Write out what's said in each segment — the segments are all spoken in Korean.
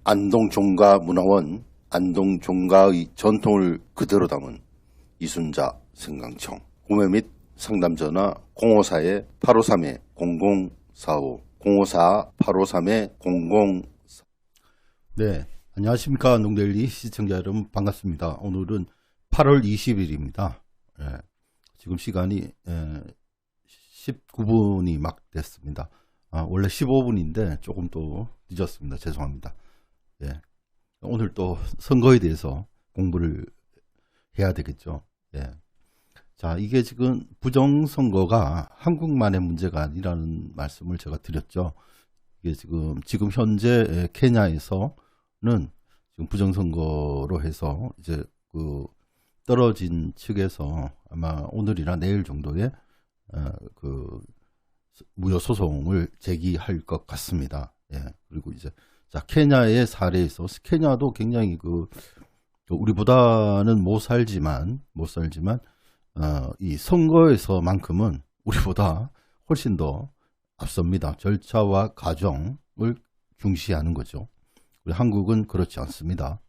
안동종가문화원, 안동종가의 전통을 그대로 담은 이순자 생강청. 구매 및 상담 전화 054-853-0045, 054-853-0045. 네, 안녕하십니까. 안동데일리 시청자 여러분, 반갑습니다. 오늘은 8월 20일입니다. 지금 시간이 19분이 막 됐습니다. 원래 15분인데 조금 또 늦었습니다. 죄송합니다. 오늘 또 선거에 대해서 공부를 해야 되겠죠. 자, 이게 지금 부정선거가 한국만의 문제가 아니라는 말씀을 제가 드렸죠. 이게 지금 현재 케냐에서는 지금 부정선거로 해서 이제 그 떨어진 측에서 아마 오늘이나 내일 정도에 그 무효 소송을 제기할 것 같습니다. 그리고 이제 자, 케냐의 사례에서 케냐도 굉장히 우리보다는 못 살지만 이 선거에서만큼은 우리보다 훨씬 더 앞섭니다. 절차와 과정을 중시하는 거죠. 우리 한국은 그렇지 않습니다.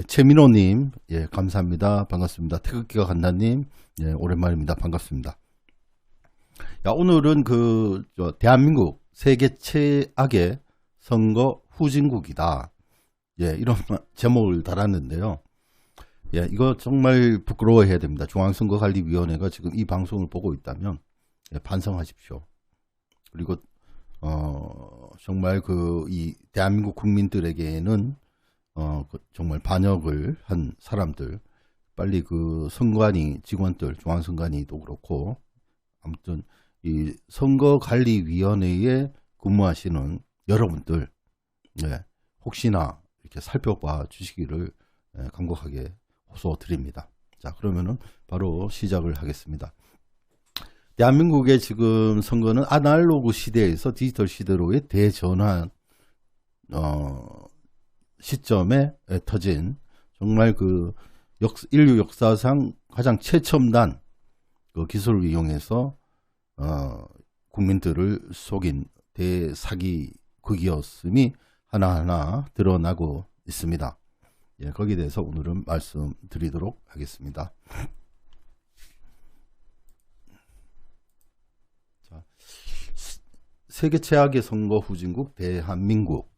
최민호님, 감사합니다. 반갑습니다. 태극기가 간다님, 오랜만입니다. 반갑습니다. 오늘은 대한민국 세계 최악의 선거 후진국이다. 이런 제목을 달았는데요. 이거 정말 부끄러워해야 됩니다. 중앙선거관리위원회가 지금 이 방송을 보고 있다면 반성하십시오. 그리고 정말 이 대한민국 국민들에게는 정말 반역을 한 사람들, 빨리 선관위 직원들, 중앙선관위도 그렇고 아무튼 이 선거관리위원회에 근무하시는 여러분들, 혹시나 이렇게 살펴봐 주시기를 간곡하게 호소드립니다. 자, 그러면은 바로 시작을 하겠습니다. 대한민국의 지금 선거는 아날로그 시대에서 디지털 시대로의 대전환 시점에 터진 정말 인류 역사상 가장 최첨단 기술을 이용해서 국민들을 속인 대사기극이었음이 하나하나 드러나고 있습니다. 거기에 대해서 오늘은 말씀드리도록 하겠습니다. 자, 세계 최악의 선거 후진국 대한민국.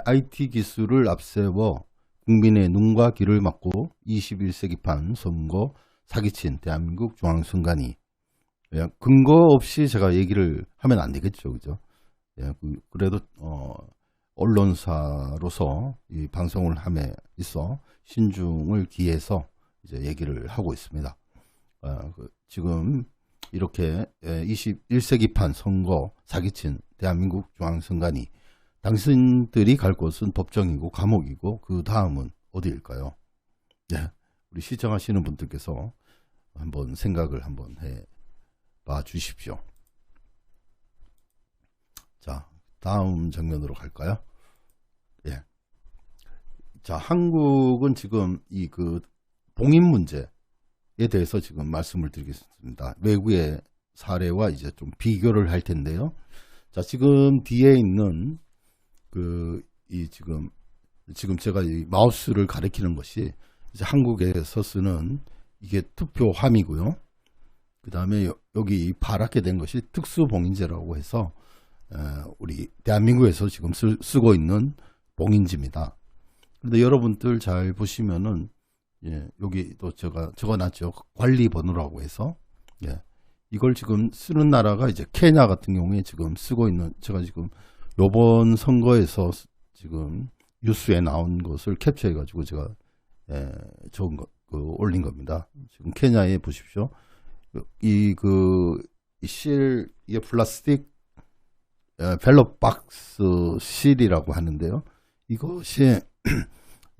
IT 기술을 앞세워 국민의 눈과 귀를 막고 21세기판 선거 사기친 대한민국 중앙선관위. 근거 없이 제가 얘기를 하면 안 되겠죠. 그죠? 그래도 언론사로서 이 방송을 함에 있어 신중을 기해서 이제 얘기를 하고 있습니다. 지금 이렇게 21세기판 선거 사기친 대한민국 중앙선관위, 당신들이 갈 곳은 법정이고 감옥이고 그 다음은 어디일까요? 우리 시청하시는 분들께서 한번 생각을 한번 해봐 주십시오. 자, 다음 장면으로 갈까요? 자, 한국은 지금 봉인 문제에 대해서 지금 말씀을 드리겠습니다. 외국의 사례와 이제 좀 비교를 할 텐데요. 자, 지금 뒤에 있는 지금 제가 이 마우스를 가리키는 것이 이제 한국에서 쓰는 이게 투표함이고요. 그 다음에 여기 파랗게 된 것이 특수봉인제라고 해서 우리 대한민국에서 지금 쓰고 있는 봉인지입니다. 그런데 여러분들 잘 보시면은 여기 또 제가 적어놨죠. 관리번호라고 해서 이걸 지금 쓰는 나라가 이제 케냐 같은 경우에 지금 쓰고 있는, 제가 지금 요번 선거에서 지금 뉴스에 나온 것을 캡처해 가지고 제가 적은 거 올린 겁니다. 지금 케냐에 보십시오. 이게 플라스틱 벨롭 박스 실이라고 하는데요. 이것이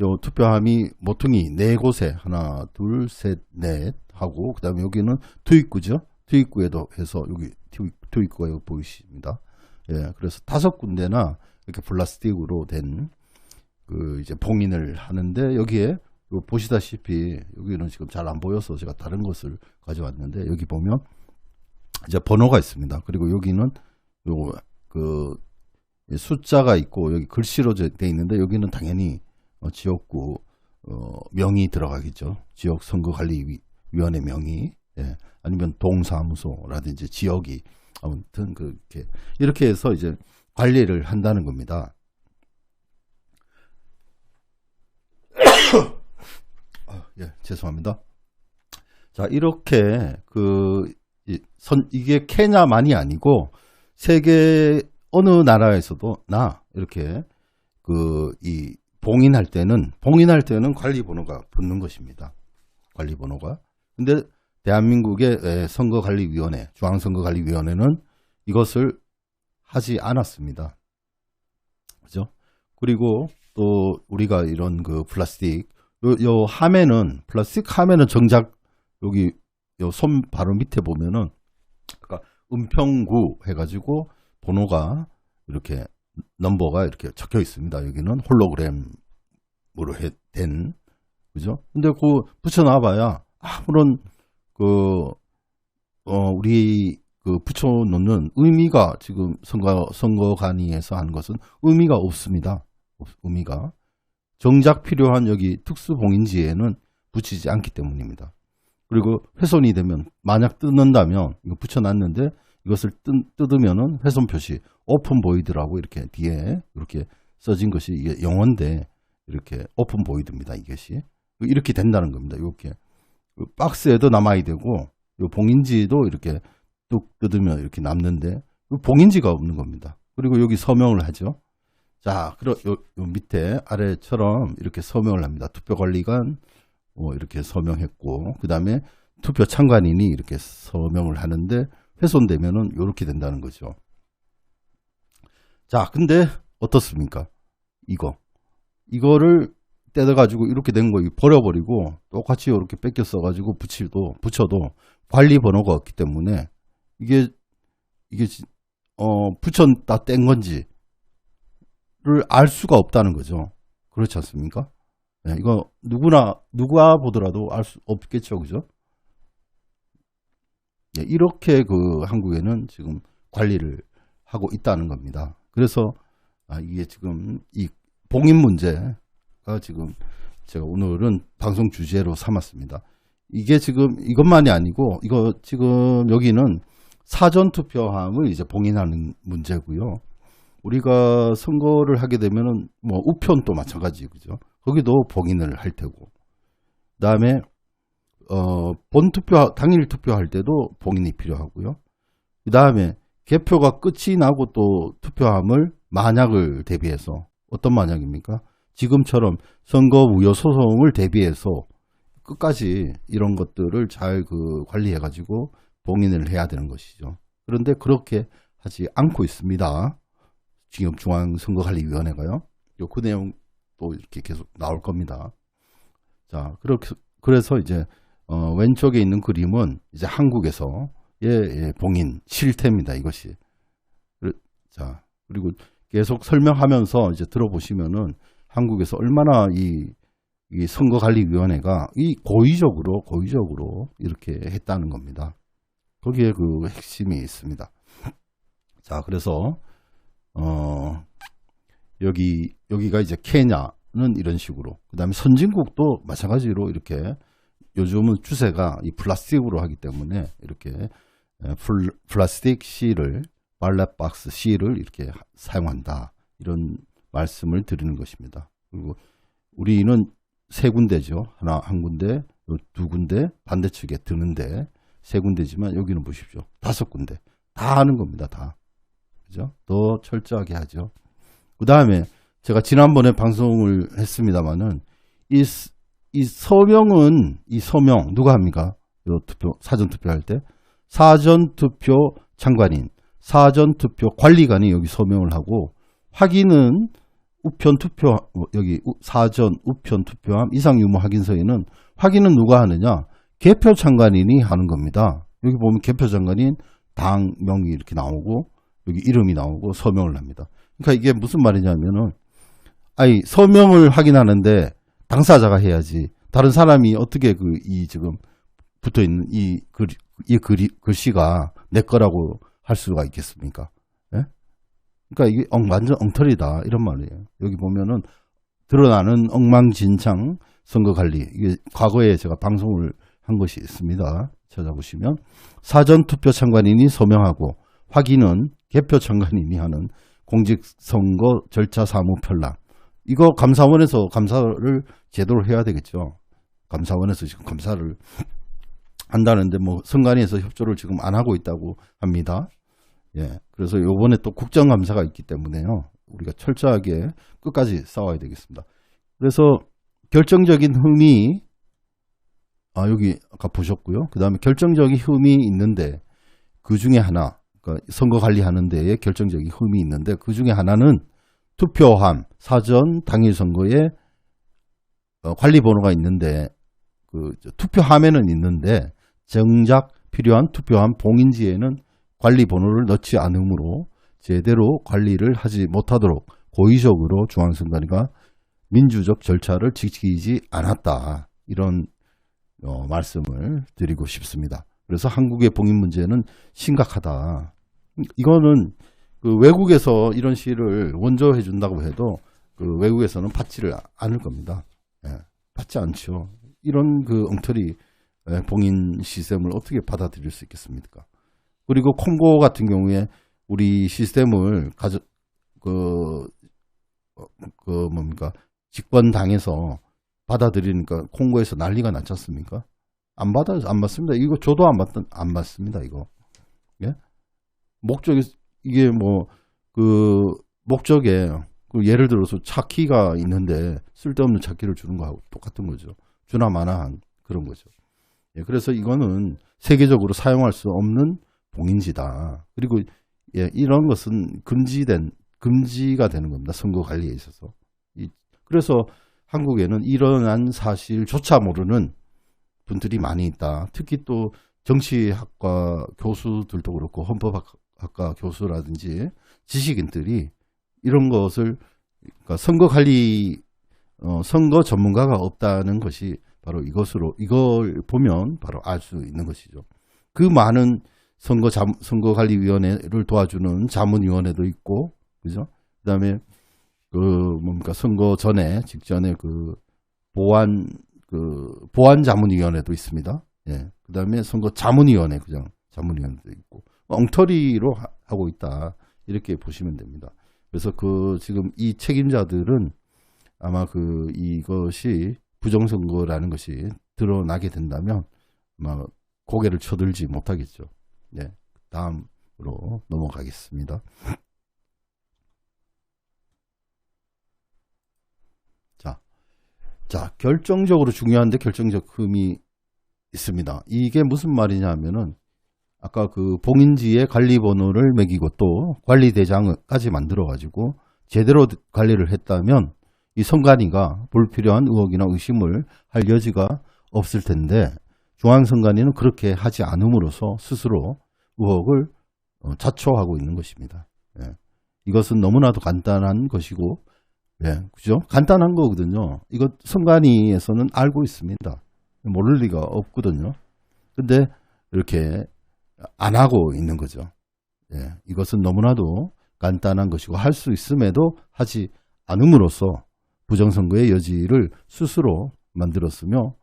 요 투표함이 모퉁이 4곳에 하나, 둘, 셋, 넷 하고, 그 다음에 여기는 투입구죠. 투입구에도 해서 여기 투입구가 여기 보이십니다. 그래서 5군데나 이렇게 플라스틱으로 된 이제 봉인을 하는데, 여기에 보시다시피 여기는 지금 잘 안 보여서 제가 다른 것을 가져왔는데, 여기 보면 이제 번호가 있습니다. 그리고 여기는 숫자가 있고 여기 글씨로 되어 있는데 여기는 당연히 지역구 명이 들어가겠죠. 지역선거관리위원회 명이. 예. 아니면 동사무소라든지 지역이 아무튼 이렇게 해서 이제 관리를 한다는 겁니다. 예, 죄송합니다. 자, 이렇게 이게 케냐만이 아니고 세계 어느 나라에서도 이렇게 이 봉인할 때는 관리번호가 붙는 것입니다. 관리번호가. 근데 대한민국의 선거관리위원회, 중앙선거관리위원회는 이것을 하지 않았습니다. 그죠? 그리고 또 우리가 이런 플라스틱, 요 함에는, 플라스틱 함에는 정작 여기 요 손 바로 밑에 보면은, 그러니까 은평구 해가지고 번호가 이렇게, 넘버가 이렇게 적혀 있습니다. 여기는 홀로그램으로 된, 그죠? 근데 붙여놔봐야 아무런 우리 붙여놓는 의미가 지금 선거관위에서 하는 것은 의미가 없습니다. 의미가. 정작 필요한 여기 특수봉인지에는 붙이지 않기 때문입니다. 그리고 훼손이 되면, 만약 뜯는다면, 이거 붙여놨는데 이것을 뜯으면은 훼손 표시, 오픈 보이드라고 이렇게 뒤에 이렇게 써진 것이 이게 영어인데, 이렇게 오픈 보이드입니다. 이것이. 이렇게 된다는 겁니다. 이렇게. 박스에도 남아야 되고, 요 봉인지도 이렇게 뚝 뜯으면 이렇게 남는데, 봉인지가 없는 겁니다. 그리고 여기 서명을 하죠. 자, 요 밑에 아래처럼 이렇게 서명을 합니다. 투표관리관, 이렇게 서명했고, 그 다음에 투표 참관인이 이렇게 서명을 하는데, 훼손되면은 이렇게 된다는 거죠. 자, 근데 어떻습니까? 이거를 떼어가지고 이렇게 된 거 버려버리고 똑같이 이렇게 뺏겨 써가지고 붙여도 관리 번호가 없기 때문에 이게 붙였다 뗀 건지를 알 수가 없다는 거죠. 그렇지 않습니까? 네, 이거 누가 보더라도 알 수 없겠죠, 그죠? 네, 이렇게 한국에는 지금 관리를 하고 있다는 겁니다. 그래서 이게 지금 이 봉인 문제가 지금 제가 오늘은 방송 주제로 삼았습니다. 이게 지금 이것만이 아니고 이거 지금 여기는 사전투표함을 이제 봉인하는 문제고요. 우리가 선거를 하게 되면은 뭐 우편도 마찬가지, 그죠? 거기도 봉인을 할 테고, 그 다음에 본투표 당일 투표할 때도 봉인이 필요하고요. 그 다음에 개표가 끝이 나고 또 투표함을 만약을 대비해서, 어떤 만약입니까? 지금처럼 선거 무효 소송을 대비해서 끝까지 이런 것들을 잘 관리해 가지고 봉인을 해야 되는 것이죠. 그런데 그렇게 하지 않고 있습니다. 지금 중앙선거관리위원회가요. 그 내용 또 이렇게 계속 나올 겁니다. 자, 그래서 이제 왼쪽에 있는 그림은 이제 한국에서의 봉인 실태입니다. 이것이. 자, 그리고 계속 설명하면서 이제 들어보시면은 한국에서 얼마나 이 선거관리위원회가 고의적으로 이렇게 했다는 겁니다. 거기에 핵심이 있습니다. 자, 그래서 여기가 이제 케냐는 이런 식으로, 그 다음에 선진국도 마찬가지로 이렇게, 요즘은 추세가 이 플라스틱으로 하기 때문에 이렇게 플라스틱 실을, 발렛박스 실을 이렇게 사용한다, 이런 말씀을 드리는 것입니다. 그리고 우리는 세 군데죠. 한 군데, 두 군데, 반대측에 드는데 세 군데지만 여기는 보십시오. 5군데. 다 하는 겁니다. 다. 그죠? 더 철저하게 하죠. 그 다음에 제가 지난번에 방송을 했습니다만은 이 서명 누가 합니까? 사전투표할 때 사전투표 참관인, 사전투표 관리관이 여기 서명을 하고, 확인은 여기 사전 우편 투표함 이상 유무 확인서에는 확인은 누가 하느냐? 개표 참관인이 하는 겁니다. 여기 보면 개표 참관인 당명이 이렇게 나오고 여기 이름이 나오고 서명을 합니다. 그러니까 이게 무슨 말이냐면은, 서명을 확인하는데 당사자가 해야지 다른 사람이 어떻게 이 지금 붙어 있는 이 글씨가 내 거라고 할 수가 있겠습니까? 예? 그러니까 이게 완전 엉터리다 이런 말이에요. 여기 보면은 드러나는 엉망진창 선거관리. 이게 과거에 제가 방송을 한 것이 있습니다. 찾아보시면 사전투표 참관인이 서명하고 확인은 개표 참관인이 하는 공직선거 절차 사무 편람. 이거 감사원에서 감사를 제대로 해야 되겠죠. 감사원에서 지금 감사를 한다는데 뭐 선관위에서 협조를 지금 안 하고 있다고 합니다. 예, 그래서 요번에 또 국정감사가 있기 때문에요. 우리가 철저하게 끝까지 싸워야 되겠습니다. 그래서 결정적인 흠이 여기 아까 보셨고요. 그 다음에 결정적인 흠이 있는데 그 중에 하나, 그러니까 선거 관리하는 데에 결정적인 흠이 있는데 그 중에 하나는 투표함, 사전 당일 선거에 관리번호가 있는데 그 투표함에는 있는데 정작 필요한 투표함 봉인지에는 관리번호를 넣지 않으므로 제대로 관리를 하지 못하도록 고의적으로 중앙선관위가 민주적 절차를 지키지 않았다. 이런 말씀을 드리고 싶습니다. 그래서 한국의 봉인 문제는 심각하다. 이거는 그 외국에서 이런 시를 원조해 준다고 해도 그 외국에서는 받지를 않을 겁니다. 예, 받지 않죠. 이런 그 엉터리 봉인 시스템을 어떻게 받아들일 수 있겠습니까? 그리고 콩고 같은 경우에 우리 시스템을 뭡니까 집권당에서 받아들이니까 콩고에서 난리가 났지 않습니까? 안 받습니다. 이거 저도 안 받습니다. 이거. 예? 이게 뭐 그 목적에 예를 들어서 차키가 있는데 쓸데없는 차키를 주는 거하고 똑같은 거죠. 주나 마나한 그런 거죠. 예, 그래서 이거는 세계적으로 사용할 수 없는 봉인지다. 그리고 예, 이런 것은 금지가 되는 겁니다. 선거 관리에 있어서. 그래서 한국에는 일어난 사실조차 모르는 분들이 많이 있다. 특히 또 정치학과 교수들도 그렇고 헌법학과 교수라든지 지식인들이 이런 것을 그러니까 선거 관리 선거 전문가가 없다는 것이 바로 이걸 보면 바로 알 수 있는 것이죠. 그 많은 선거관리위원회를 도와주는 자문위원회도 있고, 그죠? 그 다음에 선거 직전에 보안 자문위원회도 있습니다. 예. 그 다음에 선거 자문위원회, 자문위원회도 있고, 엉터리로 하고 있다. 이렇게 보시면 됩니다. 그래서 지금 이 책임자들은 아마 이것이 부정선거라는 것이 드러나게 된다면 아마 고개를 쳐들지 못하겠죠. 네, 다음으로 넘어가겠습니다. 자, 결정적으로 중요한데 결정적 흠이 있습니다. 이게 무슨 말이냐 하면은 아까 봉인지에 관리번호를 매기고 또 관리대장까지 만들어가지고 제대로 관리를 했다면 이 선관위가 불필요한 의혹이나 의심을 할 여지가 없을 텐데 중앙선관위는 그렇게 하지 않음으로써 스스로 의혹을 자초하고 있는 것입니다. 예. 이것은 너무나도 간단한 것이고, 예, 그죠? 간단한 거거든요. 이거 선관위에서는 알고 있습니다. 모를 리가 없거든요. 근데 이렇게 안 하고 있는 거죠. 예, 이것은 너무나도 간단한 것이고 할 수 있음에도 하지 않음으로써 부정선거의 여지를 스스로 만들었으며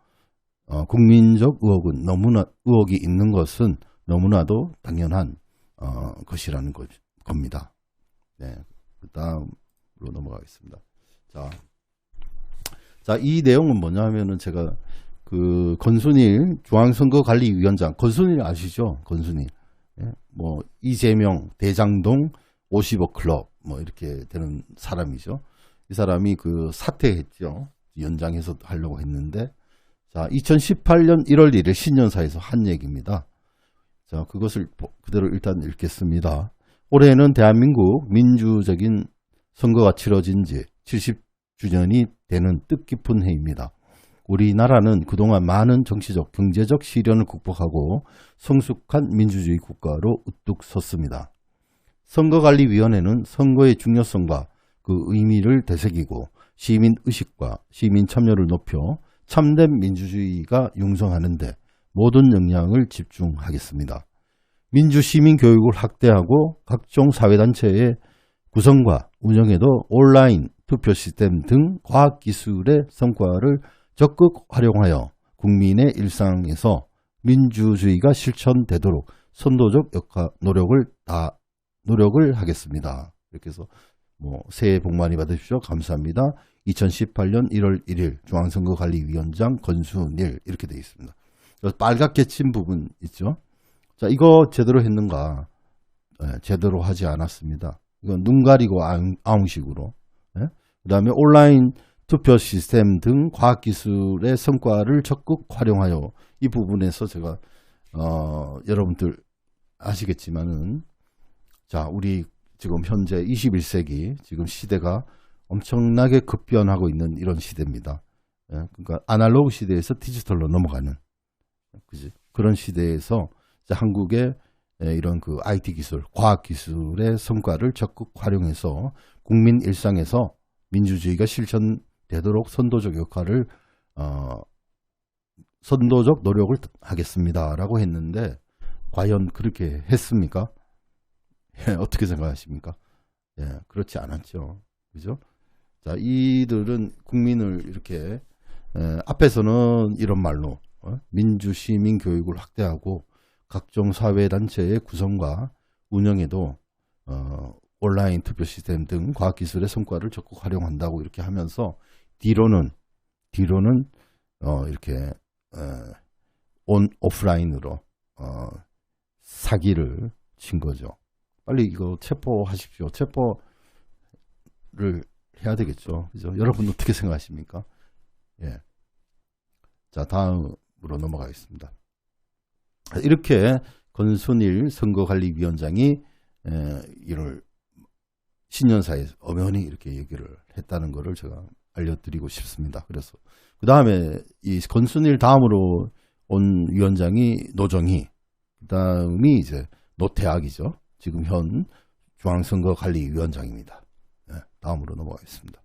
국민적 의혹이 있는 것은 너무나도 당연한 것이라는 겁니다. 네, 그 다음으로 넘어가겠습니다. 자, 이 내용은 뭐냐 하면은 제가 권순일 중앙선거관리위원장, 권순일 아시죠? 권순일. 예? 뭐 이재명 대장동 50억 클럽 뭐 이렇게 되는 사람이죠. 이 사람이 사퇴했죠. 연장해서 하려고 했는데, 자, 2018년 1월 1일 신년사에서 한 얘기입니다. 자, 그것을 그대로 일단 읽겠습니다. 올해는 대한민국 민주적인 선거가 치러진 지 70주년이 되는 뜻깊은 해입니다. 우리나라는 그동안 많은 정치적, 경제적 시련을 극복하고 성숙한 민주주의 국가로 우뚝 섰습니다. 선거관리위원회는 선거의 중요성과 그 의미를 되새기고 시민의식과 시민 참여를 높여 참된 민주주의가 융성하는 데 모든 역량을 집중하겠습니다. 민주시민 교육을 확대하고 각종 사회단체에 구성과 운영에도 온라인 투표 시스템 등 과학기술의 성과를 적극 활용하여 국민의 일상에서 민주주의가 실천되도록 선도적 노력을 하겠습니다. 이렇게 해서 새해 복 많이 받으십시오. 감사합니다. 2018년 1월 1일 중앙선거관리위원장 권순일 이렇게 되어 있습니다. 빨갛게 친 부분 있죠. 자, 이거 제대로 했는가? 제대로 하지 않았습니다. 이건 눈 가리고 아웅식으로. 그 다음에 온라인 투표 시스템 등 과학기술의 성과를 적극 활용하여 이 부분에서 제가 여러분들 아시겠지만은 자, 우리 지금 현재 21세기 지금 시대가 엄청나게 급변하고 있는 이런 시대입니다. 그러니까 아날로그 시대에서 디지털로 넘어가는 그런 시대에서 한국의 이런 그 IT 기술, 과학 기술의 성과를 적극 활용해서 국민 일상에서 민주주의가 실천되도록 선도적 노력을 하겠습니다라고 했는데 과연 그렇게 했습니까? 어떻게 생각하십니까? 그렇지 않았죠. 그죠? 자, 이들은 국민을 이렇게 앞에서는 이런 말로 민주시민 교육을 확대하고 각종 사회단체의 구성과 운영에도 온라인 투표 시스템 등 과학기술의 성과를 적극 활용한다고 이렇게 하면서 뒤로는 이렇게 오프라인으로 사기를 친 거죠. 빨리 이거 체포하십시오. 체포를 해야 되겠죠. 그죠? 여러분 어떻게 생각하십니까? 자, 다음으로 넘어가겠습니다. 이렇게 권순일 선거관리위원장이 이를 신년사에 엄연히 이렇게 얘기를 했다는 것을 제가 알려드리고 싶습니다. 그래서 그 다음에 이 권순일 다음으로 온 위원장이 노정희, 그 다음이 이제 노태악이죠. 지금 현 중앙선거관리위원장입니다. 다음으로 넘어가겠습니다.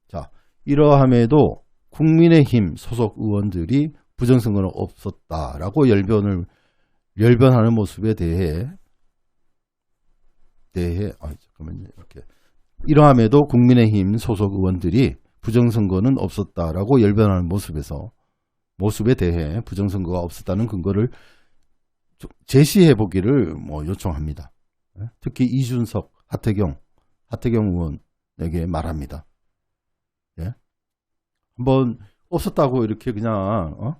자, 이러함에도 국민의힘 소속 의원들이 부정선거는 없었다라고 열변하는 모습에 대해 잠깐만요. 이렇게 이러함에도 국민의힘 소속 의원들이 부정선거는 없었다라고 열변하는 모습에 대해 부정선거가 없었다는 근거를 제시해 보기를 요청합니다. 특히 이준석, 하태경 의원에게 말합니다. 한번 없었다고 이렇게 그냥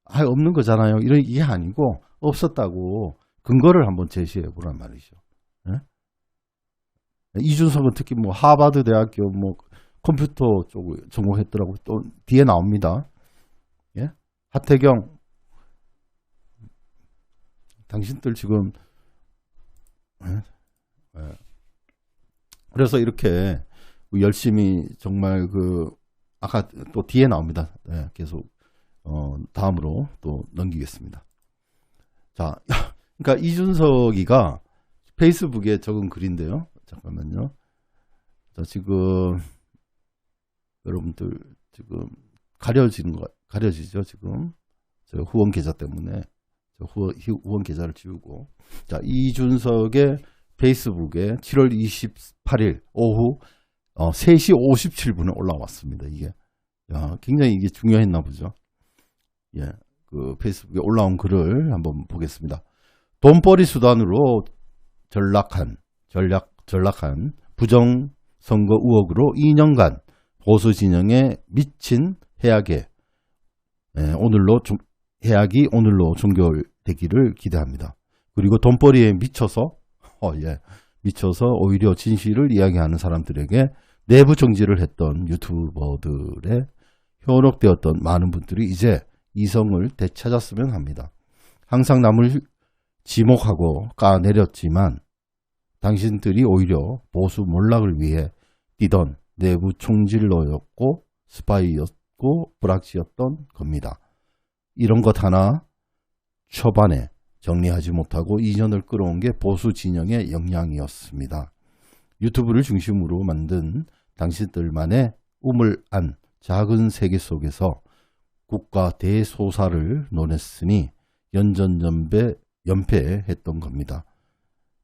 없는 거잖아요. 이런 이게 아니고 없었다고 근거를 한번 제시해 보란 말이죠. 이준석은 특히 하버드 대학교 컴퓨터 쪽을 전공했더라고. 또 뒤에 나옵니다. 하태경, 당신들 지금 그래서 이렇게 열심히 정말 아까 또 뒤에 나옵니다. 계속 다음으로 또 넘기겠습니다. 자, 그러니까 이준석이가 페이스북에 적은 글인데요. 잠깐만요. 자, 지금 여러분들 지금 가려지죠. 지금 저 후원 계좌 때문에 후원 계좌를 지우고, 자, 이준석의 페이스북에 7월 28일 오후 3시 57분에 올라왔습니다. 이게 굉장히 이게 중요했나 보죠. 그 페이스북에 올라온 글을 한번 보겠습니다. 돈벌이 수단으로 전락한 부정선거 의혹으로 2년간 보수 진영에 미친 해악이 오늘로 종결되기를 기대합니다. 그리고 돈벌이에 미쳐서 오히려 진실을 이야기하는 사람들에게 내부 정지를 했던 유튜버들의 현혹되었던 많은 분들이 이제 이성을 되찾았으면 합니다. 항상 남을 지목하고 까내렸지만 당신들이 오히려 보수 몰락을 위해 뛰던 내부 총질러였고 스파이였고 불악지였던 겁니다. 이런 것 하나 초반에 정리하지 못하고 2년을 끌어온 게 보수 진영의 역량이었습니다. 유튜브를 중심으로 만든 당신들만의 우물안 작은 세계 속에서 국가 대소사를 논했으니 연패했던 겁니다.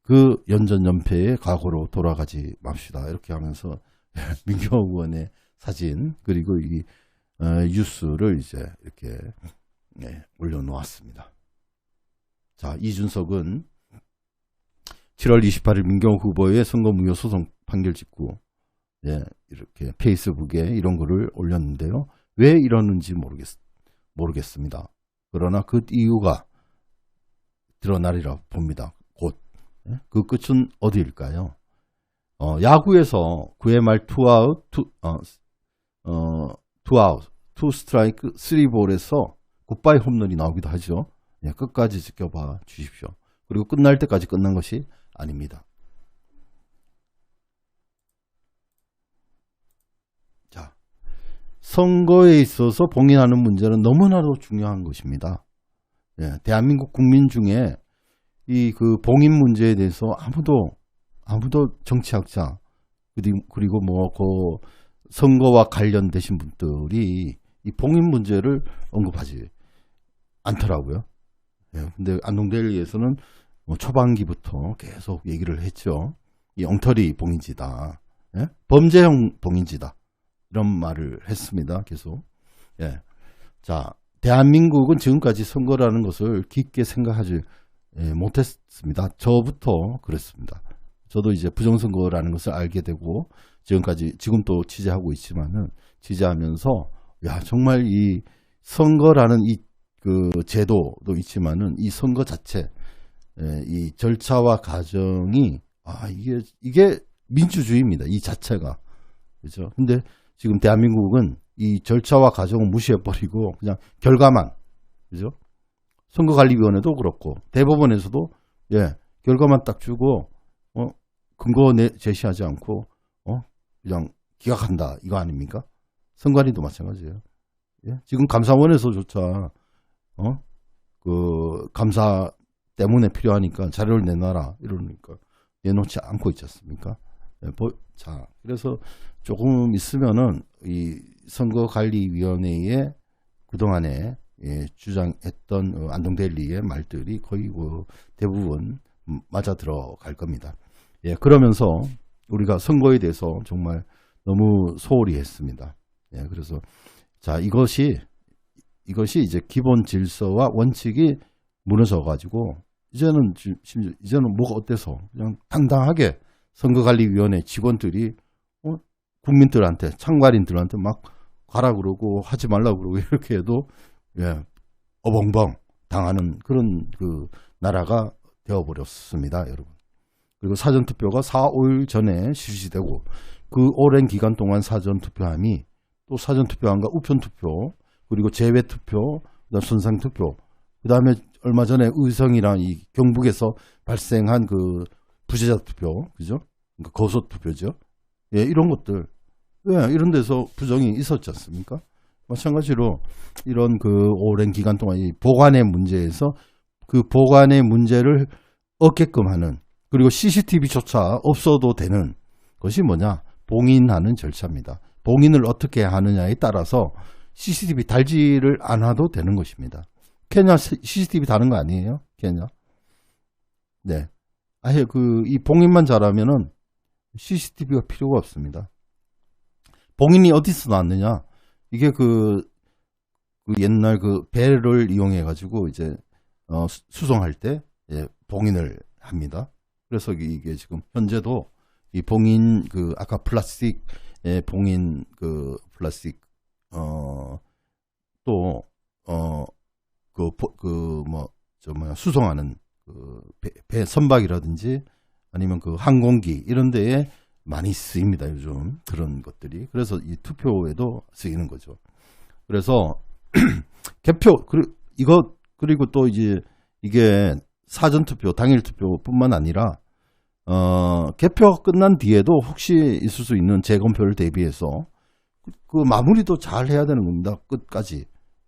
그 연전연패의 과거로 돌아가지 맙시다. 이렇게 하면서 민경욱 의원의 사진 그리고 이 뉴스를 이제 이렇게 올려놓았습니다. 자, 이준석은 7월 28일 민경욱 후보의 선거 무효 소송 판결 직후 이렇게 페이스북에 이런 글을 올렸는데요. 왜 이러는지 모르겠습니다. 그러나 그 이유가 드러나리라 봅니다. 곧. 그 끝은 어디일까요? 야구에서 9회 말 투아웃, 투 스트라이크, 3볼에서 굿바이 홈런이 나오기도 하죠. 끝까지 지켜봐 주십시오. 그리고 끝날 때까지 끝난 것이 아닙니다. 자, 선거에 있어서 봉인하는 문제는 너무나도 중요한 것입니다. 대한민국 국민 중에 이 그 봉인 문제에 대해서 아무도 정치학자 그리고 뭐 그 선거와 관련되신 분들이 이 봉인 문제를 언급하지 않더라고요. 근데 안동데일리에서는 뭐 초반기부터 계속 얘기를 했죠. 이 엉터리 봉인지다. 범죄형 봉인지다. 이런 말을 했습니다. 계속. 자, 대한민국은 지금까지 선거라는 것을 깊게 생각하지 못했습니다. 저부터 그랬습니다. 저도 이제 부정선거라는 것을 알게 되고 지금 또 취재하고 있지만은 취재하면서 야 정말 이 선거라는 이 그 제도도 있지만은 이 선거 자체 이 절차와 과정이 이게 민주주의입니다. 이 자체가 그렇죠. 근데 지금 대한민국은 이 절차와 과정을 무시해버리고 그냥 결과만 그죠? 선거관리위원회도 그렇고 대법원에서도 결과만 딱 주고 근거 제시하지 않고 그냥 기각한다 이거 아닙니까? 선관위도 마찬가지예요. 지금 감사원에서조차 그 감사 때문에 필요하니까 자료를 내놔라 이러니까 내놓지 않고 있지 않습니까? 자, 그래서 조금 있으면은 이 선거관리위원회의 그동안에 주장했던 안동데일리의 말들이 거의 대부분 맞아 들어갈 겁니다. 그러면서 우리가 선거에 대해서 정말 너무 소홀히 했습니다. 그래서 자 이것이 이제 기본 질서와 원칙이 무너져 가지고 이제는 뭐가 어때서 그냥 당당하게 선거관리위원회 직원들이 국민들한테 참관인들한테 막 가라 그러고 하지 말라 그러고 이렇게 해도 어벙벙 당하는 그런 그 나라가 되어버렸습니다, 여러분. 그리고 사전투표가 4, 5일 전에 실시되고 그 오랜 기간 동안 사전투표함이 또 사전투표함과 우편투표 그리고 제외투표, 손상투표 그 다음에 얼마 전에 의성이랑 이 경북에서 발생한 그 부재자 투표, 그죠? 그러니까 거소 투표죠. 이런 것들, 이런 데서 부정이 있었지 않습니까? 마찬가지로 이런 그 오랜 기간 동안 이 보관의 문제에서 그 보관의 문제를 얻게끔 하는 그리고 CCTV조차 없어도 되는 것이 뭐냐? 봉인하는 절차입니다. 봉인을 어떻게 하느냐에 따라서 CCTV 달지를 않아도 되는 것입니다. 케냐 CCTV 다는 거 아니에요? 케냐? 네. 아예 이 봉인만 잘하면은 CCTV가 필요가 없습니다. 봉인이 어디서 나왔느냐? 이게 그 옛날 그 배를 이용해 가지고 이제 수송할 때 봉인을 합니다. 그래서 이게 지금 현재도 이 봉인 아까 플라스틱 봉인 플라스틱 또 수송하는 배 선박이라든지 아니면 그 항공기 이런 데에 많이 쓰입니다. 요즘 그런 것들이. 그래서 이 투표에도 쓰이는 거죠. 그래서 개표 그리고 또 이제 이게 사전투표 당일투표뿐만 아니라 개표가 끝난 뒤에도 혹시 있을 수 있는 재검표를 대비해서 그 마무리도 잘 해야 되는 겁니다. 끝까지.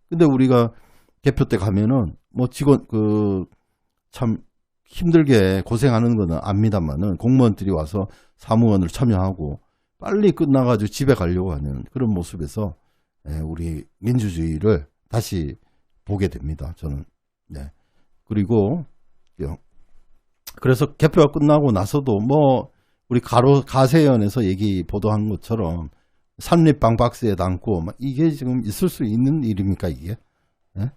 근데 우리가 개표 때 가면은 뭐 직원 참 힘들게 고생하는 거는 압니다만은 공무원들이 와서 사무원을 참여하고 빨리 끝나가지고 집에 가려고 하는 그런 모습에서 우리 민주주의를 다시 보게 됩니다. 저는. 그리고 그래서 개표가 끝나고 나서도 뭐 우리 가세연에서 얘기 보도한 것처럼 삼립방 박스에 담고 막 이게 지금 있을 수 있는 일입니까 이게? 예?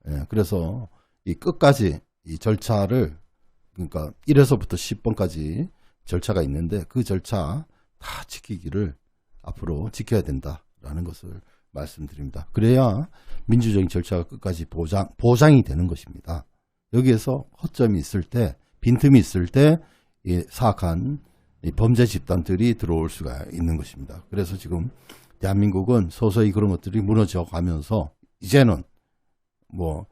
예, 그래서 이 끝까지 이 절차를 그러니까 1에서부터 10번까지 절차가 있는데 그 절차 다 지키기를 앞으로 지켜야 된다라는 것을 말씀드립니다. 그래야 민주적인 절차가 끝까지 보장이 되는 것입니다. 여기에서 허점이 있을 때, 빈틈이 있을 때 사악한 범죄 집단들이 들어올 수가 있는 것입니다. 그래서 지금 대한민국은 서서히 그런 것들이 무너져 가면서 이제는 뭐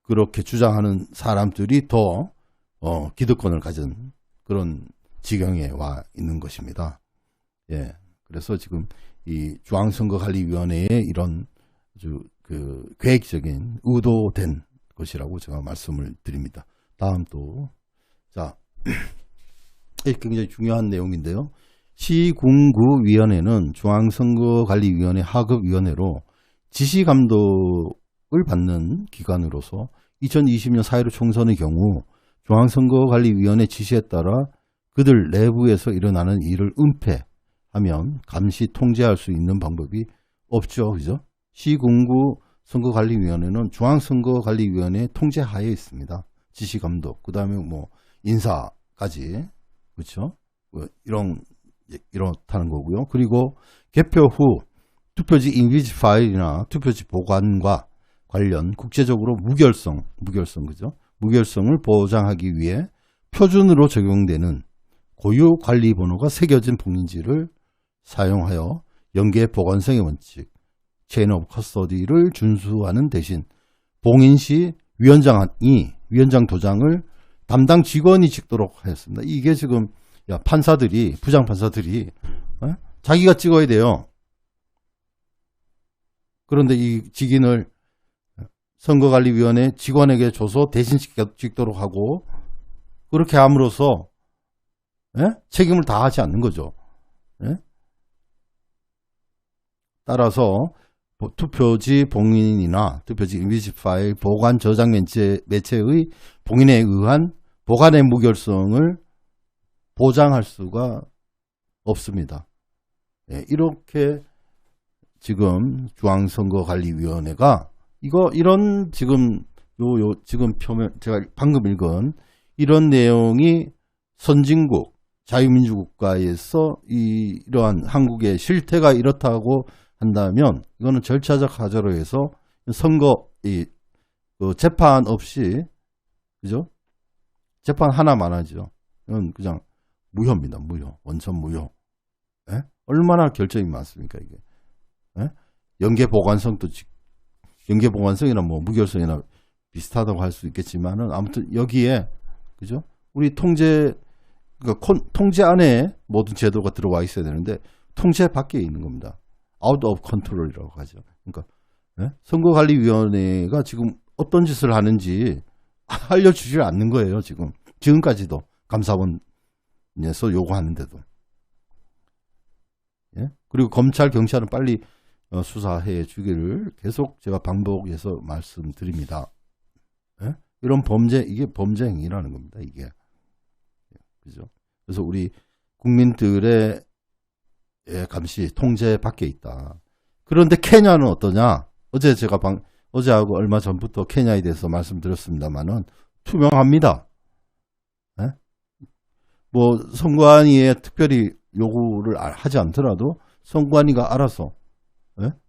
그렇게 주장하는 사람들이 더 기득권을 가진 그런 지경에 와 있는 것입니다. 예, 그래서 지금 이 중앙선거관리위원회의 이런 아주 그 계획적인 의도된 것이라고 제가 말씀을 드립니다. 다음 또 자. 굉장히 중요한 내용인데요. 시군구위원회는 중앙선거관리위원회 하급위원회로 지시감독을 받는 기관으로서 2020년 4.15 총선의 경우 중앙선거관리위원회 지시에 따라 그들 내부에서 일어나는 일을 은폐하면 감시 통제할 수 있는 방법이 없죠. 그죠? 시군구 선거관리위원회는 중앙선거관리위원회 통제하에 있습니다. 지시감독, 그 다음에 뭐 인사까지. 그렇죠? 이렇다는 거고요. 그리고 개표 후 투표지 인비지 파일이나 투표지 보관과 관련 국제적으로 그죠? 무결성을 보장하기 위해 표준으로 적용되는 고유 관리 번호가 새겨진 봉인지를 사용하여 연계 보관성의 원칙, 체인 오브 커스터디를 준수하는 대신 봉인 시 위원장 도장을 담당 직원이 찍도록 하였습니다. 이게 지금 판사들이 부장판사들이 자기가 찍어야 돼요. 그런데 이 직인을 선거관리위원회 직원에게 줘서 대신 찍도록 하고 그렇게 함으로써 책임을 다하지 않는 거죠. 따라서 투표지 봉인이나 투표지 이미지 파일 보관 저장 매체의 봉인에 의한 보관의 무결성을 보장할 수가 없습니다. 이렇게 지금 중앙선거관리위원회가 이런 지금 지금 표면 제가 방금 읽은 이런 내용이 선진국 자유민주국가에서 이러한 한국의 실태가 이렇다고 한다면 이거는 절차적 하자로 해서 선거 재판 없이 그죠? 재판 하나만 하죠. 이건 그냥 무효입니다. 무효. 원천 무효. 얼마나 결정이 많습니까 이게? 연계 보관성도 연계 보관성이나 뭐 무결성이나 비슷하다고 할 수 있겠지만은 아무튼 여기에 그죠? 우리 통제 안에 모든 제도가 들어와 있어야 되는데 통제 밖에 있는 겁니다. out of control이라고 하죠. 그러니까 선거관리위원회가 지금 어떤 짓을 하는지 알려주질 않는 거예요. 지금까지도 감사원에서 요구하는데도. 그리고 검찰, 경찰은 빨리 수사해 주기를 계속 제가 반복해서 말씀드립니다. 이런 이게 범죄 행위라는 겁니다. 이게. 그죠? 그래서 우리 국민들의 감시, 통제 밖에 있다. 그런데 케냐는 어떠냐? 어제하고 얼마 전부터 케냐에 대해서 말씀드렸습니다만은 투명합니다. 뭐 선관위에 특별히 요구를 하지 않더라도 선관위가 알아서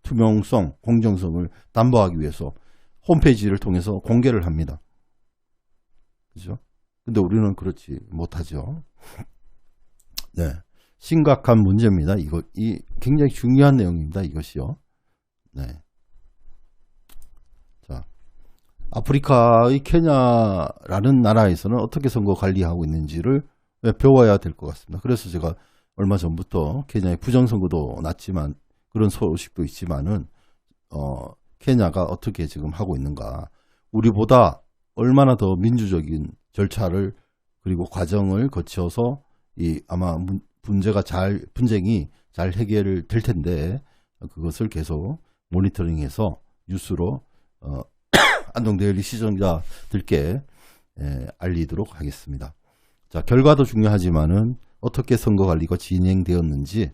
투명성, 공정성을 담보하기 위해서 홈페이지를 통해서 공개를 합니다. 그죠? 근데 우리는 그렇지 못하죠. 네. 심각한 문제입니다. 이 굉장히 중요한 내용입니다. 이것이요. 네. 자, 아프리카의 케냐라는 나라에서는 어떻게 선거 관리하고 있는지를 배워야 될 것 같습니다. 그래서 제가 얼마 전부터 케냐의 부정선거도 났지만 그런 소식도 있지만은 케냐가 어떻게 지금 하고 있는가, 우리보다 얼마나 더 민주적인 절차를 그리고 과정을 거쳐서 아마 분쟁이 잘 해결될 텐데 그것을 계속 모니터링해서 뉴스로 안동데일리 시청자들께 알리도록 하겠습니다. 자, 결과도 중요하지만은 어떻게 선거 관리가 진행되었는지,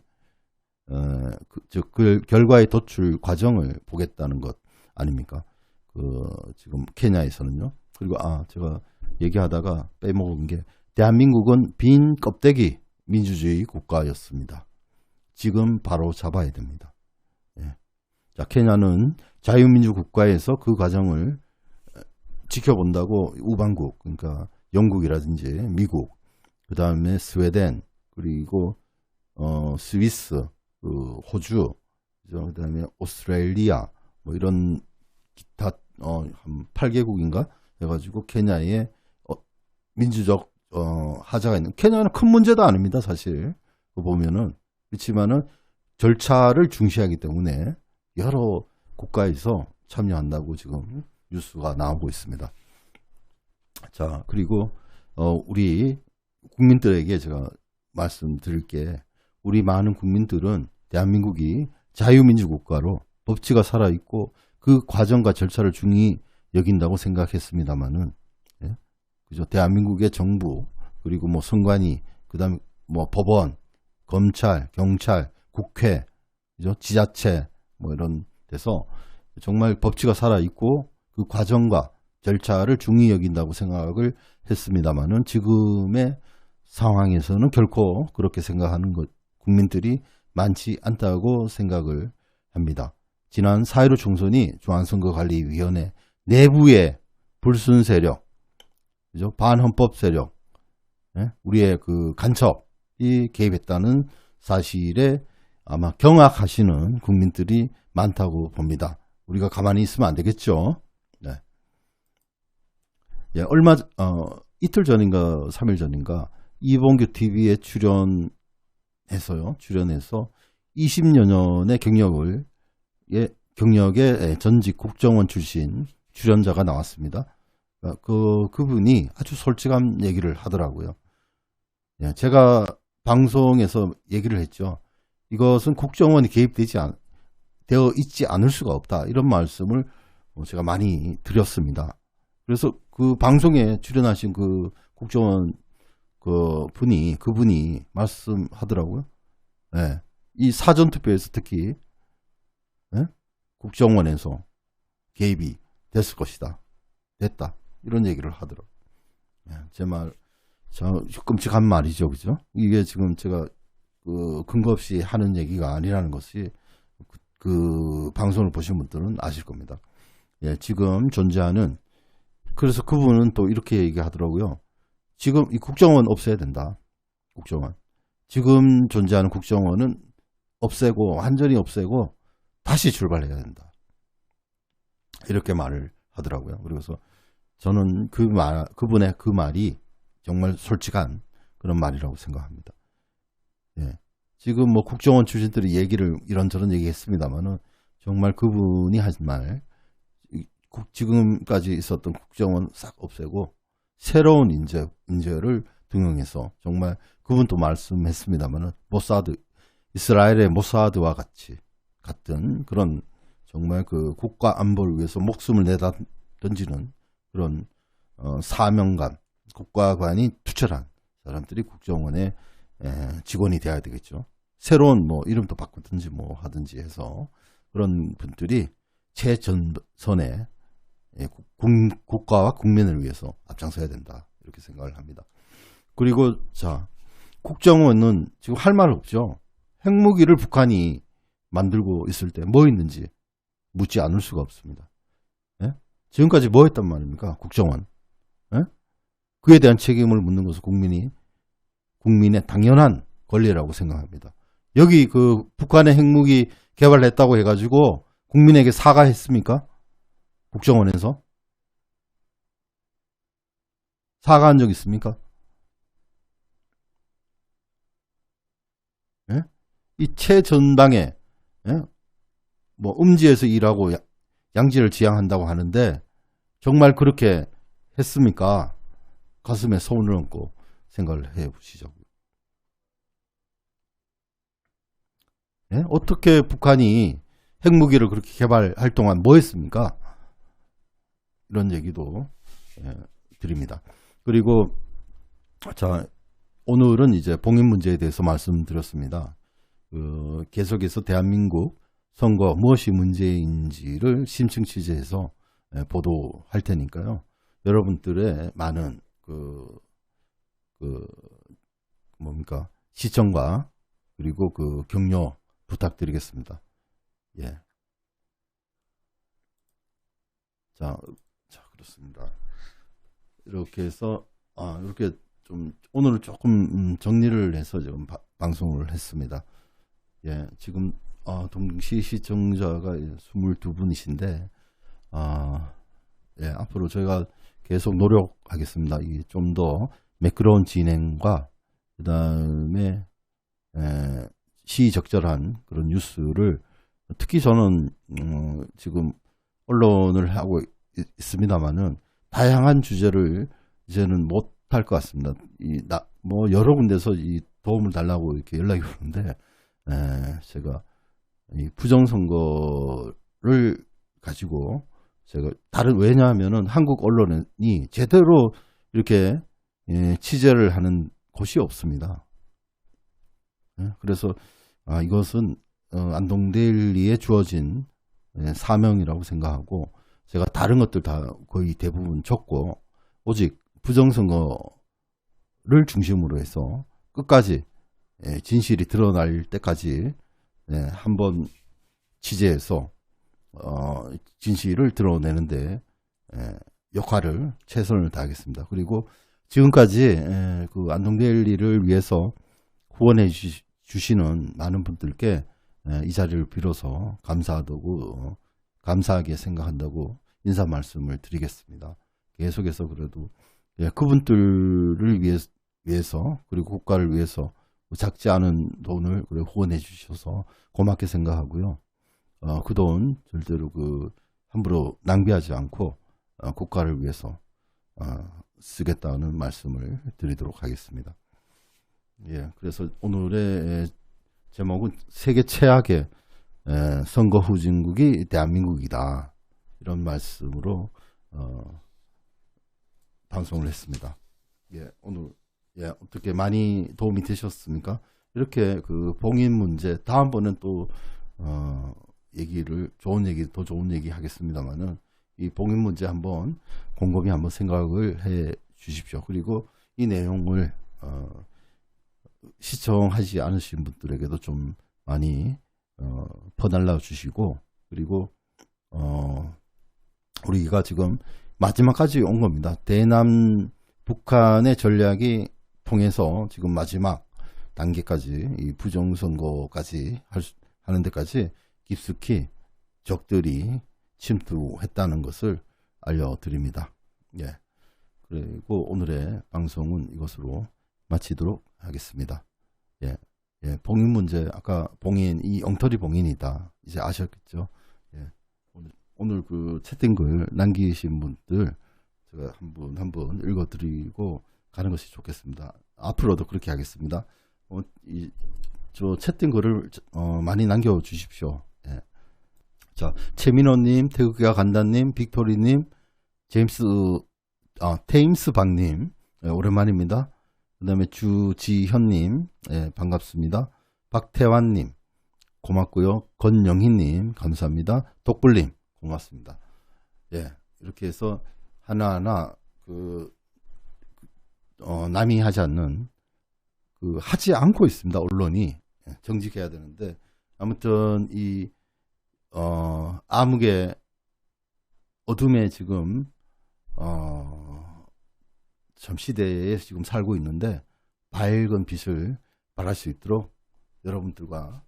그 결과의 도출 과정을 보겠다는 것 아닙니까? 지금 케냐에서는요. 그리고 제가 얘기하다가 빼먹은 게, 대한민국은 빈 껍데기 민주주의 국가였습니다. 지금 바로 잡아야 됩니다. 예. 자, 케냐는 자유민주 국가에서 그 과정을 지켜본다고 우방국, 그러니까 영국이라든지 미국, 그 다음에 스웨덴, 그리고 스위스, 호주, 그 다음에 오스트레일리아, 뭐 이런 기타 한 8개국인가 해가지고 케냐에 민주적 하자가 있는. 케냐는 큰 문제도 아닙니다, 사실. 보면은. 그렇지만은 절차를 중시하기 때문에 여러 국가에서 참여한다고 지금 뉴스가 나오고 있습니다. 자, 그리고 우리 국민들에게 제가 말씀드릴 게, 우리 많은 국민들은 대한민국이 자유민주국가로 법치가 살아있고 그 과정과 절차를 중히 여긴다고 생각했습니다만은, 예? 그죠? 대한민국의 정부, 그리고 뭐 선관위, 그 다음에 뭐 법원, 검찰, 경찰, 국회, 그죠? 지자체, 뭐 이런 데서 정말 법치가 살아있고 그 과정과 절차를 중히 여긴다고 생각을 했습니다만은, 지금의 상황에서는 결코 그렇게 생각하는 국민들이 많지 않다고 생각을 합니다. 지난 4.15 총선이 중앙선거관리위원회 내부의 불순 세력, 그죠? 반헌법 세력, 우리의 그 간첩이 개입했다는 사실에 아마 경악하시는 국민들이 많다고 봅니다. 우리가 가만히 있으면 안 되겠죠. 네. 예, 이틀 전인가 3일 전인가 이봉규 TV에 출연해서 20여 년의 경력의 전직 국정원 출신 출연자가 나왔습니다. 그분이 아주 솔직한 얘기를 하더라고요. 예, 제가 방송에서 얘기를 했죠. 이것은 국정원이 되어 있지 않을 수가 없다. 이런 말씀을 제가 많이 드렸습니다. 그래서 그 방송에 출연하신 그 국정원 그분이 말씀하더라고요. 예, 이 사전투표에서 특히 국정원에서 개입이 됐을 것이다. 됐다. 이런 얘기를 하더라고요. 예, 제 말, 끔찍한 말이죠. 그죠? 이게 지금 제가 근거 없이 하는 얘기가 아니라는 것이 그 방송을 보신 분들은 아실 겁니다. 예, 지금 존재하는, 그래서 그분은 또 이렇게 얘기하더라고요. 지금 이 국정원 없애야 된다. 국정원. 지금 존재하는 국정원은 완전히 없애고 다시 출발해야 된다. 이렇게 말을 하더라고요. 그래서 저는 그분의 그 말이 정말 솔직한 그런 말이라고 생각합니다. 예. 지금 뭐 국정원 출신들이 얘기를 이런저런 얘기했습니다만은, 정말 그분이 한 말, 지금까지 있었던 국정원 싹 없애고 새로운 인재를 등용해서, 정말 그분도 말씀했습니다만은, 이스라엘의 모사드와 같은 그런 정말 그 국가 안보를 위해서 목숨을 내다 던지는 그런 사명감, 국가관이 투철한 사람들이 국정원의 직원이 돼야 되겠죠. 새로운 뭐 이름도 바꾸든지 뭐 하든지 해서 그런 분들이 최전선에 국가와 국민을 위해서 앞장서야 된다. 이렇게 생각을 합니다. 그리고 자, 국정원은 지금 할 말 없죠. 핵무기를 북한이 만들고 있을 때 뭐 있는지 묻지 않을 수가 없습니다. 예? 지금까지 뭐 했단 말입니까? 국정원. 예? 그에 대한 책임을 묻는 것은 국민의 당연한 권리라고 생각합니다. 여기 그 북한의 핵무기 개발했다고 해가지고 국민에게 사과했습니까? 국정원에서? 사과한 적 있습니까? 예? 이 최전방에 뭐 음지에서 일하고 양지를 지향한다고 하는데 정말 그렇게 했습니까? 가슴에 손을 얹고 생각을 해보시자고요. 예? 어떻게 북한이 핵무기를 그렇게 개발할 동안 뭐 했습니까? 이런 얘기도 드립니다. 그리고 자, 오늘은 이제 봉인 문제에 대해서 말씀드렸습니다. 계속해서 대한민국 선거 무엇이 문제인지를 심층 취재해서 보도할 테니까요. 여러분들의 많은 시청과 그리고 격려 부탁드리겠습니다. 예. 자, 그렇습니다. 이렇게 해서, 이렇게 좀, 오늘은 조금, 정리를 해서 지금 방송을 했습니다. 예, 지금, 동시 시청자가 22분이신데, 예, 앞으로 저희가 계속 노력하겠습니다. 좀 더 매끄러운 진행과, 그 다음에, 시적절한 그런 뉴스를, 특히 저는, 지금, 언론을 하고 있습니다만은 다양한 주제를 이제는 못 할 것 같습니다. 여러 군데서 도움을 달라고 이렇게 연락이 오는데, 제가 이 부정선거를 가지고 왜냐하면은 한국 언론이 제대로 이렇게 취재를 하는 곳이 없습니다. 그래서 이것은 안동데일리에 주어진 사명이라고 생각하고, 제가 다른 것들 다 거의 대부분 적고 오직 부정선거를 중심으로 해서 끝까지 진실이 드러날 때까지 한번 취재해서 진실을 드러내는데 역할을 최선을 다하겠습니다. 그리고 지금까지 안동데일리를 위해서 후원해 주시는 많은 분들께 이 자리를 빌어서 감사하게 생각한다고 인사 말씀을 드리겠습니다. 계속해서 그래도 그분들을 위해서 그리고 국가를 위해서 작지 않은 돈을 후원해 주셔서 고맙게 생각하고요. 그 돈 절대로 함부로 낭비하지 않고 국가를 위해서 쓰겠다는 말씀을 드리도록 하겠습니다. 예, 그래서 오늘의 제목은 세계 최악의 선거 후진국이 대한민국이다, 이런 말씀으로 방송을 했습니다. 예, 오늘 어떻게 많이 도움이 되셨습니까? 이렇게 봉인 문제, 다음번엔 또 더 좋은 얘기 하겠습니다만은 이 봉인 문제 한번 곰곰이 한번 생각을 해 주십시오. 그리고 이 내용을 시청하지 않으신 분들에게도 좀 많이 퍼달라 주시고, 그리고 우리가 지금 마지막까지 온 겁니다. 대남 북한의 전략이 통해서 지금 마지막 단계까지 이 부정선거까지 하는 데까지 깊숙이 적들이 침투했다는 것을 알려드립니다. 예. 그리고 오늘의 방송은 이것으로 마치도록 하겠습니다. 예. 예, 봉인 문제, 아까 이 엉터리 봉인이다, 이제 아셨겠죠? 예. 오늘 채팅글 남기신 분들 제가 한 분 읽어드리고 가는 것이 좋겠습니다. 앞으로도 그렇게 하겠습니다. 저 채팅글을 많이 남겨주십시오. 예. 자, 최민호님, 태극기가 간다님, 빅토리님, 테임스박님, 예, 오랜만입니다. 그 다음에 주지현님, 예, 반갑습니다. 박태환님, 고맙고요. 권영희님, 감사합니다. 독불님, 고맙습니다. 예, 이렇게 해서 하나하나 남이 하지 않는 하지 않고 있습니다. 언론이 정직해야 되는데, 아무튼 이 암흑의 어둠에 지금 참 시대에 지금 살고 있는데, 밝은 빛을 발할 수 있도록 여러분들과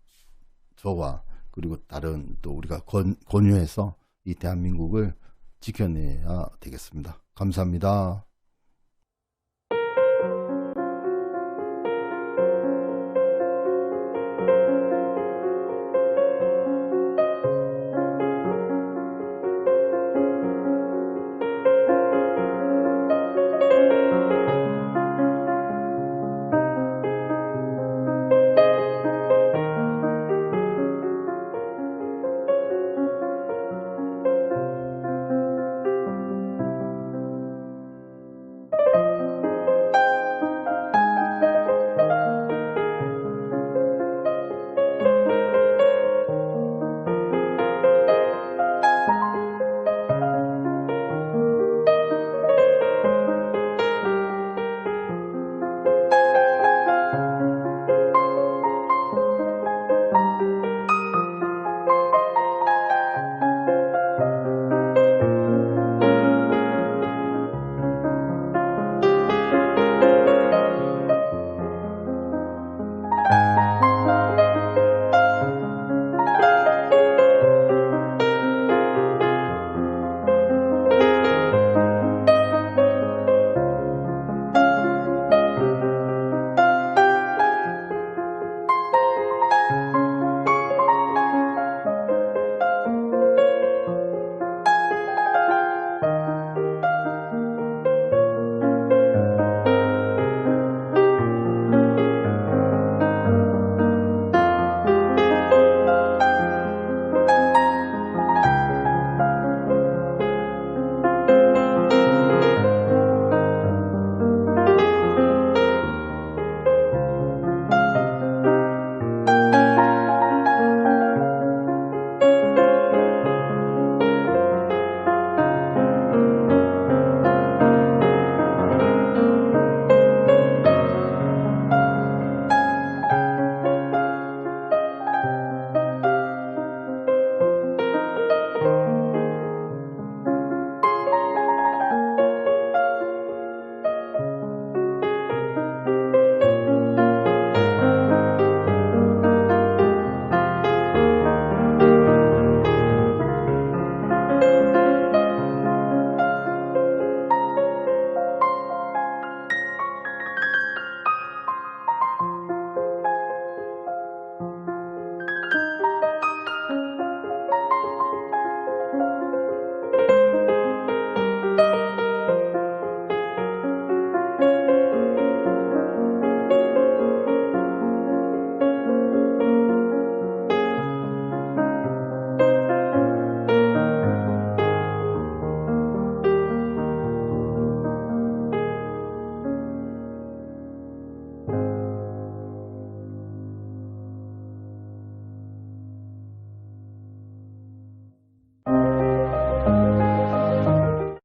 저와 그리고 다른 또 우리가 권유해서 이 대한민국을 지켜내야 되겠습니다. 감사합니다.